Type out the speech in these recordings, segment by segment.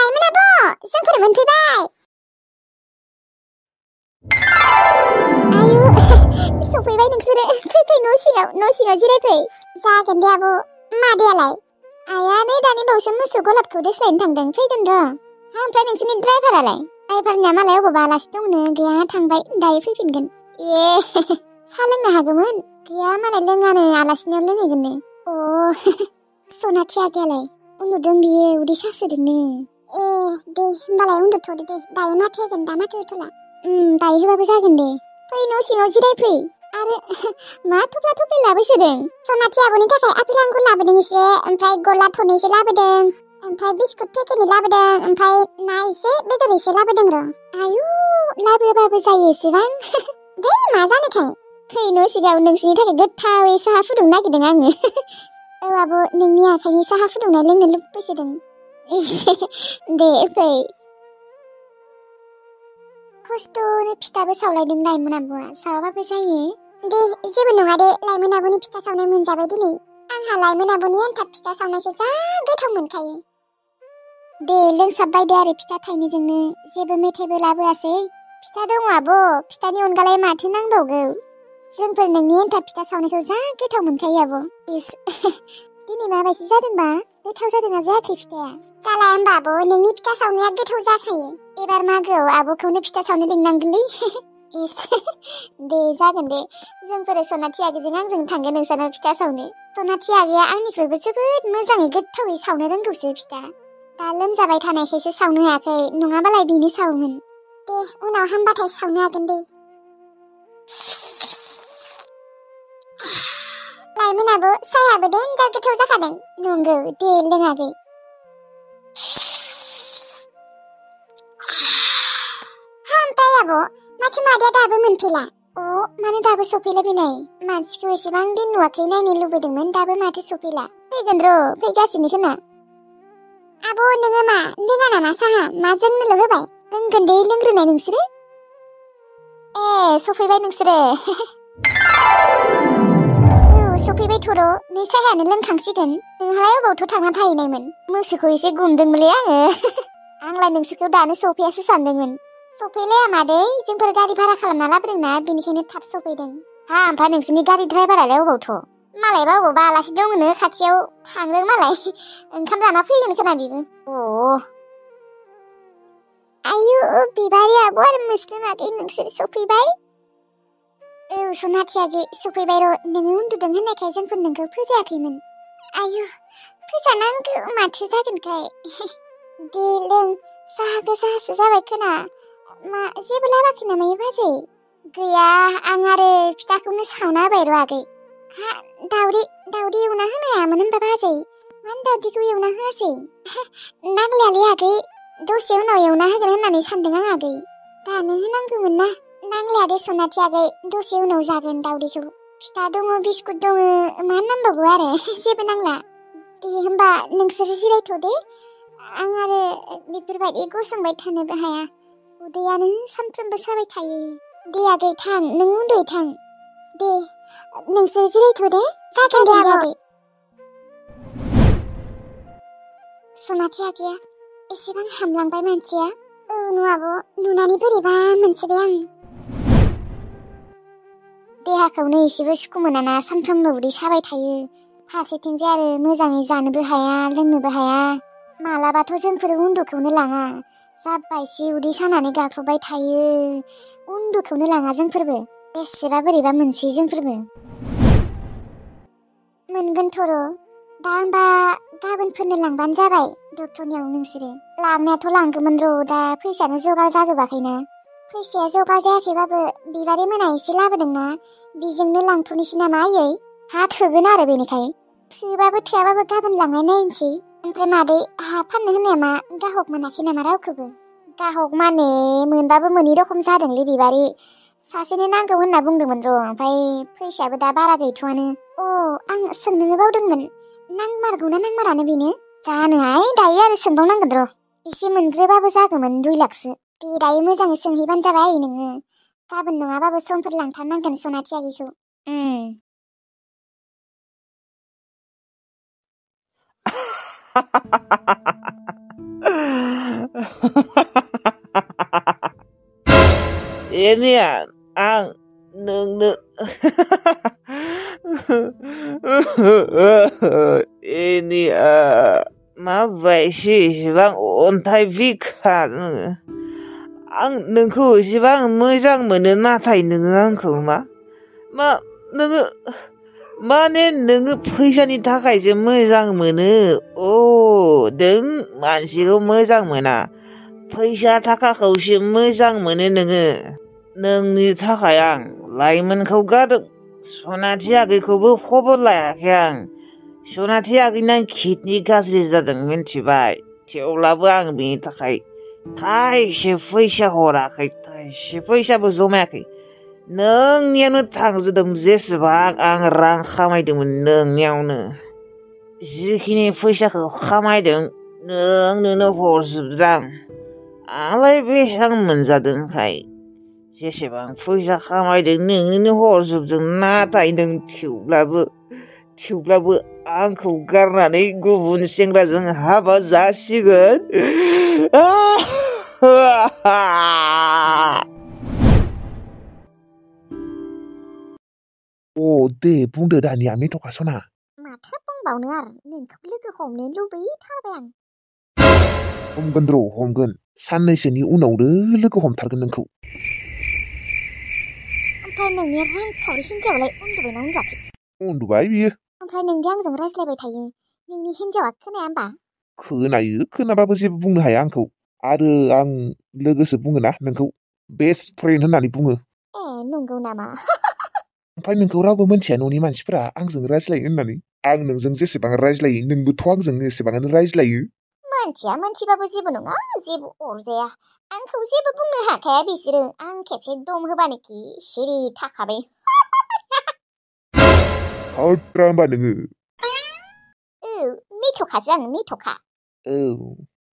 लाइमोन आब' जोंफोर मोनफैबाय। आयु सफैबाय नोंसोरो। फै न' सिङाव जिरायफै। जागोन दे आब'। मादैयालाय? आइया नै दानि बावैसो मोसौ गलाबखौ दोस्लायनो थांदों, फैगोन र'। ओमफ्राय नोंसोरनि ड्राइभारालाय? ड्राइभारनिया मालाय अबावबा आलासि दंनो, गैया थांबाय, दायो फैफिनगोन। ए सा लोंनो हागौमोन। गैया मालाय लोङानो, आलासिनियाव लोंहैगोननो। सनाथि आगैयालाय? उन्दुदों बियो, उदै सासोदोंनो। ए दे होमबालाय उन्दुथ'दो दे, दायो माथो होगोन, दा माथो होथ'ला। दायो होबाबो जागोन दे। फै न' सिङाव जिरायफै। आरो मा थफ्ला थफ्लि लाबोसोदों? सनाथि आब'नि थाखाय आपेल आंगुर लाबोदों एसे, ओमफ्राय गला थनैसो लाबोदों, ओमफ्राय बिस्कुट पेकेटनि लाबोदों, ओमफ्राय ना एसे बेदर एसे लाबोदों र'। आयु लाबोबाबो जायो एसेबां। दे मा जानोखाय। फै न' सिङाव नोंसिनि थाखाय गोथावै साहा फुदुंनो नागिरदों आङो। औ आब' नोंनि आखाइनि साहा फुदुंनाय लोंनो लुबैसोदों। दे फै। खस्थ'नो फिथाबो सावलायदों लाइमोन आब'आ, सावाबाबो जायो। दे जेबो नङा दे, लाइमोन आब'नि फिथा सावनाय मोनजाबाय दिनै। आंहा लाइमोन आब'नि एन्थाब फिथा सावनायखौ जा गोथाव मोनखायो। दे लोंसाबबाय दे आरो फिथा थाइनैजोंनो, जेबो मेथाइबो लाबोआसै। फिथा दङ आब', फिथानि अनगालाय माथो नांबावगौ। जोंफोर नोंनि एन्थाब फिथा सावनायखौ जा गोथाव मोनखायो आब'। दिनै माबायदि जादोंबा? गोथाव जादोंना जायाखै फिथाया? जालाय होमबा आब', नोंनि फिथा सावनाया गोथाव जाखायो। एबार मागोआव आब'खौनो फिथा सावनो लिंनांगोनलै। दे जागोन दे, जोंफोर सनाथि आगैजों आंजों थांगोन नोंसानाव फिथा सावनो। सनाथि आगैया आंनिख्रुइबो जोबोद मोजाङै गोथावै सावनो रोंगौसो फिथा। दा लोमजाबाय थानायखायसो सावनो हायाखै, नङाबालाय बेनो सावोमोन। दे उनाव हामबाथाय सावनो हागोन दे। लाइमोन आब' साहायाबो देन्जार गोथाव जाखादों। नंगौ दे लोङाखै। ओमफ्राय आब' माथो मादैया दाबो मोनफैला? मानो दाबो सफैला बेलाय? मानसिखौ एसेबां दिन नुवाखै नायनो लुबैदोंमोन, दाबो माथो सफैला? फैगोन र', फैगासिनो खोना। आब' नोङो मा लोङा नामा साहा? मा जोंनोल' होबाय? लोंगोन दे, लोंग्रोनाय नोंसोरो। ए सफैबाय नोंसोरो। सफैबायथ' र', नै साहायानो लोंखांसिगोन। नोंहालाय अबावथ' थांना थाहैनायमोन? मोसौखौ एसे गुमदोंमोनलै आङो। आंलाय नोंसोरखौ दानो सफैयासो सानदोंमोन। सफैलाया मादै, जोंफोर गारि भारा खालामना लाबोदोंना, बेनिखायनो थाब सफैदों। ओमफ्राय नोंसोरनि गारि ड्राइभारालाय अबावथ'? मालायबा अबावबा आलासि दङनो खाथियाव, थांदों मालाय। ओंखाम जाना फैगोन खोना बेबो। आयु बिबारि आब' आरो मोस्रोम आगै नोंसोर सफैबाय? औ सनाथि आगै सफैबाय र', नोङो उन्दुदों होननायखाय जोंफोर नोंखौ फोजायाखैमोन। आयु फोजानांगौ, माथो जागोनखाय। दे लों, साहा गोजासो जाबाय खोना। मा जेबो लाबाखै नामा ए बाजै? गैया, आं आरो फिथाखौनो सावना होबाय र' आगै। हा दाउदै एवना होनो हायामोन होनबा बाजै? मानो दाउदैखौ एवना होआसै? नांलायालै आगै, दसे उनाव एवना होगोन होननानै सानदों आं आगै। दानो होनांगौमोन ना। नांलाया दे सनाथि आगै, दसे उनाव जागोन दाउदैखौ। फिथा दङ, बिस्कुट दङ, मा नांबावगौ आरो, जेबो नांला। दे होमबा नोंसोरो जिरायथ' दे, आं आरो बेफोरबायदि गसंबाय थानोबो हाया, उदैयानो सानफ्रोमबो साबाय थायो। दे आगै थां, नों उन्दुयै थां। दे नोंसोर जिरायथ' दे। जागोन दे आगै। सनाथि आगैया एसेबां हामलांबाय मानसिया। आब' नुनानै बोरैबा मोनसिबाय आं। देहाखौनो एसेबो सुखु मोनाना, सानफ्रोमबो उदै साबाय थायो। फारसेथिंजाय आरो मोजाङै जानोबो हाया, लोंनोबो हाया। मालाबाथ' जोंफोर उन्दुखौनो लाङा, जाबायसि उदै सानानै गाख्रबबाय थायो। उन्दुखौनो लाङा जोंफोरबो, बेसेबा बोरैबा मोनसै जोंफोरबो। मोनगोनथ' र', दा होमबा गाबोनफोरनो लांबानो जाबाय डक्टरनियाव नोंसोरो। लांनायाथ' लांगौमोन र', दा फैसायानो जगार जाजोबाखैना। फैसाया जगार जायाखैबाबो बिबारि मोना एसे लाबोदोंना, बेजोंनो लांथ'नोसै नामा आयै? हा थोगोन आरो बेनिखाय। थोबाबो थोआबाबो गाबोन लांनाय नायनोसै। ओमफ्राय मादै, हा फाननो होनाया मा गाहक मोनाखै नामा रावखौबो? गाहक माने मोनबाबो मोनै रखम जादोंलै बिबारि। सासेनो नांगौ होनना बुंदोंमोन र', ओमफ्राय फैसायाबो दा बारा गैथ'आनो। आं सोंनोनो बावदोंमोन, नांमारगौना नांमारानो बेनो? जानोहाय, दायो आरो सोंबावनांगोन र'। एसे मोनग्रोबाबो जागौमोन, 2 लाखसो। दे दायो मोजाङै सोंहैबानो जाबाय नोङो। गाबोन नङाबाबो समफोर लांथारनांगोन सनाथि आगैखौ। एनिया आं नोंनो एनिया माबायसि इसिबां अन्थाइ बिखा नोङो आं नोंखौ इसिबां मोजां मोनो नाथाय नोङो आंखौ मा नोङो माने नोङो फैसानि थाखायसो मोजां मोनो नों मानसिखौ मोजां मोना फैसा थाखाखौसो मोजां मोनो नोङो नोंनि थाखाय आं लाइमोनखौ गारदों सनाथि आगैखौबो खबर लायाखै आं सनाथि आगैना किडनि गाज्रि जादों मिन्थिबाय थेवब्लाबो आं बेनि थाखाय थाइसे फैसा हराखै थाइसे फैसाबो जमायाखै नोंनियावनो थांजोबदों जेसेबां आं रां खामायदोंमोन नोंनियावनो जिखिनि फैसाखौ खामायदों नोंनो हरजोबदां आंलाय बेसेबां मोनजादोंखाय जेसेबां फैसा खामायदों नोंनो हरजोबदों नाथाय नों थेवब्लाबो आंखौ गारनानै गुबुन सेंग्राजों हाबा जासिगोन दे बुंदो दानिया मेथ'खा सना माथो बुंबावनो आरो नोंखौ लोगो हमनो लुबैथारबाय आं हमगोन र' हमगोन साननैसोनि उनावनो लोगो हमथारगोन नोंखौ ओमफ्राय नोंनि रांखावरि हिन्जावालाय उन्दुबायना उन्दुआखै उन्दुबाय बियो ओमफ्राय नोंदि आंजों रायज्लायबाय थायो नोंनि हिन्जावा खोनाया होमबा खोनायो खोनाबाबो जेबो बुंनो हाया आंखौ आरो आं लोगोसो बुङोना नोंखौ बेस्ट फ्रेन्ड होननानै बुङो ए नंगौ नामा ओमफ्राय नोंखौ रावबो मिन्थिया न'नि मानसिफोरा आंजों रायज्लायो होननानै आं नोंजों जेसेबां रायज्लायो नोंबोथ' आंजों एसेबाङानो रायज्लायो मोनथिबाबो जेबो नङा जेबो अरजाया आंखौ जेबो बुंनो हाखाया बिसोरो आं खेबसे दम होबानोखि सिरि थाखाबाय हाद्रा होमबा नोङो मेथ'खासो आं मेथ'खा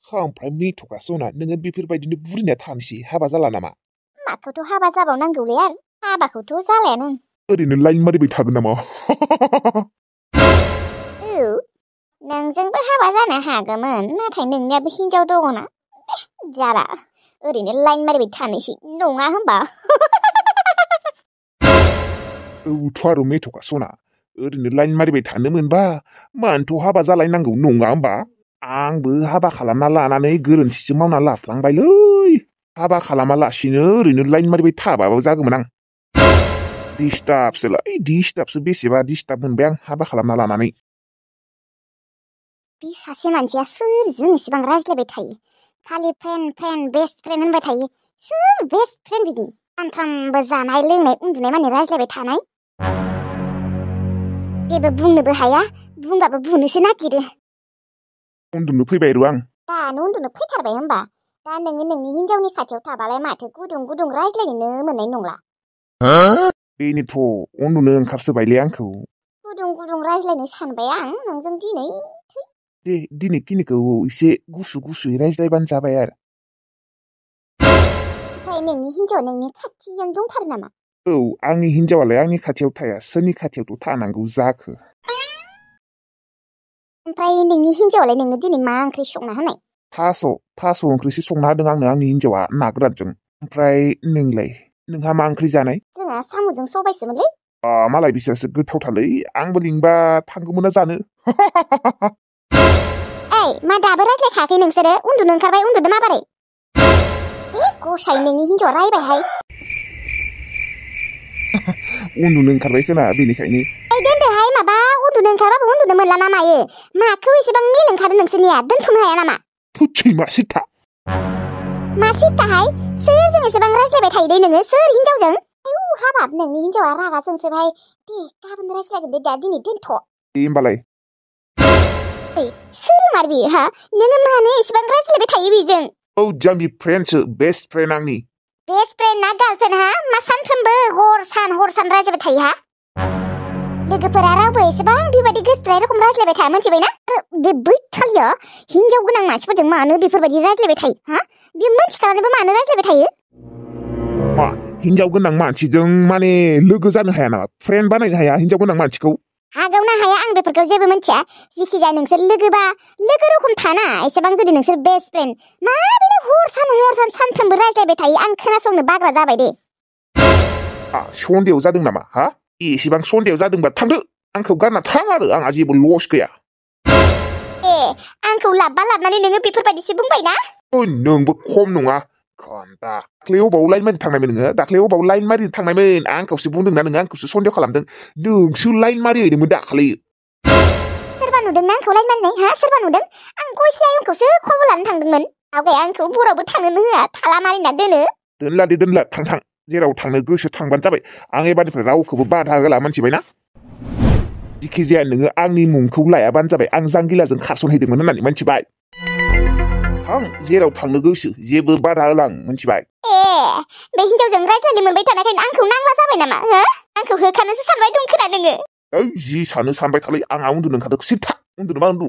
ओमफ्राय मेथ'खा सना नोङो बेफोरबायदिनो बुरिना थानोसै हाबा जाला नामा माखौथ' हाबा जाबावनांगौलै आरो हाबाखौथ' जालायानो ओरैनो लाइन मारिबाय थागोन नामा नोंजोंबो हाबा जानो हागौमोन नाथाय नोंनियाबो हिन्जाव दङना जाला ओरैनो लाइन मारिबाय थानोसै नङा होमबा औथ' आरो मेथ'खा सना ओरैनो लाइन मारिबाय थानो मोनबा मानोथ' हाबा जालायनांगौ नङा होमबा आंबो हाबा खालामना लानानै गोरोन्थिसो मावना लाफ्लांबायलै हाबा खालामालासिनो ओरैनो लाइन मारिबाय थाबाबो जागौमोन आं डिस्टार्बसो बेसेबा डिस्टार्ब मोनबाय आं हाबा खालामना लानानै बे सासे मानसिया सोरजों इसेबां रायज्लायबाय थायो खालि फ्रेन्ड बेस्ट फ्रेन्ड होनबाय थायो सोर बेस्ट फ्रेन्ड बिदि सानफ्रामबो जानाय लोंनाय उन्दुनाय माने रायज्लायबाय थानाय जेबो बुंनोबो हाया बुंबाबो बुनोसो नागिरो उन्दुनो फैबाय र' आं दानो उन्दुनो फैथारबाय होमबा दा नोङो नोंनि हिन्जावनि खाथियाव थाबालाय माथो गुदुं रायज्लायनोनो मोननाय नंला बेनोथ' उन्दुनो ओंखारसोबायलै आंखौ गुदुं रायज्लायनो सानबाय आं नोंजों दिनै दे दिनै खिनिखौ एसे गुसुयै रायज्लायबानो जाबाय आरो ओमफ्राय नोंनि हिन्जावा नोंनि खाथियावनो दंथारो नामा आंनि हिन्जावालाय आंनि खाथियाव थाया सोरनि खाथियावथ' थानांगौ जाखो ओमफ्राय नोंनि हिन्जावालाय नोंनो दिनै मा ओंख्रि संना होनाय थास' ओंख्रिसो संना होदों आंनो आंनि हिन्जावा ना गोरानजों ओमफ्राय नोंहा मा ओंख्रि जानाय जोंहा साम'जों सबायसोमोनलै मालाय बिसोरसो गोथावथारलै आंबो लिंबा थांगौमोन ना जानो मा दाबो रायज्लायखायाखै नोंसोरो उन्दुनो ओंखारबाय उन्दुदो माबारै गसाय नोंनि हिन्जावा रायबायहाय उन्दुनो ओंखारबाय खोना बेनिखायनो दोनदोहाय माबा उन्दुनो ओंखारबाबो उन्दुनो मोनला ना मायो माखौ एसेबां मेल ओंखारो नोंसोरनिया दोनथ'नो हाया नामा सैमा सिथा मा सिथाहाय सोरजों एसेबां रायज्लायबाय थायोलै नोङो सोर हिन्जावजों हाबाब नोंनि हिन्जावा रागा जोंसोबाय दे गाबोन रायज्लायगोन दे दा दिनै दोनथ' दे होमबालाय सोर मार बियो हा नोङो मानो एसेबां रायज्लायबाय थायो बेजों जांनि फ्रेन्डसो बेस्ट फ्रेन्ड आंनि बेस्ट फ्रेन्ड ना गार्लफ्रेन्ड हा मा सानफ्रोमबो हर सान रायज्लायबाय थायो हा लोगोफोरा रावबो एसेबां बेबायदि गोसोथानाय रखम रायज्लायबाय थाया मोनथिबायना बे बैथालिया हिन्जाव गोनां मानसिफोरजों मानो बेफोरबायदि रायज्लायबाय थायो हा बे मोनथिखानानैबो मानो रायज्लायबाय थायो मा हिन्जाव गोनां मानसिजों माने लोगो जानो हाया नामा फ्रेन्ड बानायनो हाया हिन्जाव गोनां मानसिखौ हागौना हाया आं बेफोरखौ जेबो मिन्थिया जिखिजाया नोंसोर लोगो रखम थाना एसेबां जुदि नोंसोर बेस्ट फ्रेन्ड माबेनो हर सान सानफ्रोमबो रायज्लायबाय थायो आं खोनासंनो बाग्रा जाबाय दे सन्देह जादों नामा हा एसेबां सन्देह जादोंबा थांदो आंखौ गारना थां आरो आंहा जेबो लस गैया ए आंखौ लाबनानै नोङो बेफोरबायदिसो बुंबायना नोंबो खम नङा खोन्था दाख्लै अबाव लाइन मारि थांनायमोन नोङो दाख्लै अबाव लाइन मारि थांनायमोन आंखौसो बुंदोंना नोङो आंखौसो सन्देह खालामदों नोंसो लाइन मारि हैदोंमोन दाखालि सोरबा नुदोंना आंखौ लाइन मारिनाय हा सोरबा नुदों आं गयस्रायंखौसो खबर लानो थांदोंमोन आवगाय आंखौ बरावबो थांनोनो होआ थाला मारिना दोनो दोनला थां जेराव थांनो गोसो थांबानो जाबाय आं एबारनिफ्राय रावखौबो बाधा होला मोनथिबायना जिखि जाया नोङो आंनि मुंखौ लायाबानो जाबाय आं जांगिलाजों खारसनहैदोंमोन होननानै मोनथिबाय थां जेराव थांनो गोसो जेबो बाधा होला आं मोनथिबाय बे हिनजावजों रायज्लायनो मोनबाय थानायखायनो आंखौ नांला जाबाय नामा हो आंखौ होखानोसो सानबाय दं खोना नोङो जि सानो सानबाय थालै आंहा उन्दुनो ओंखारदों सिथा उन्दुनोबा उन्दु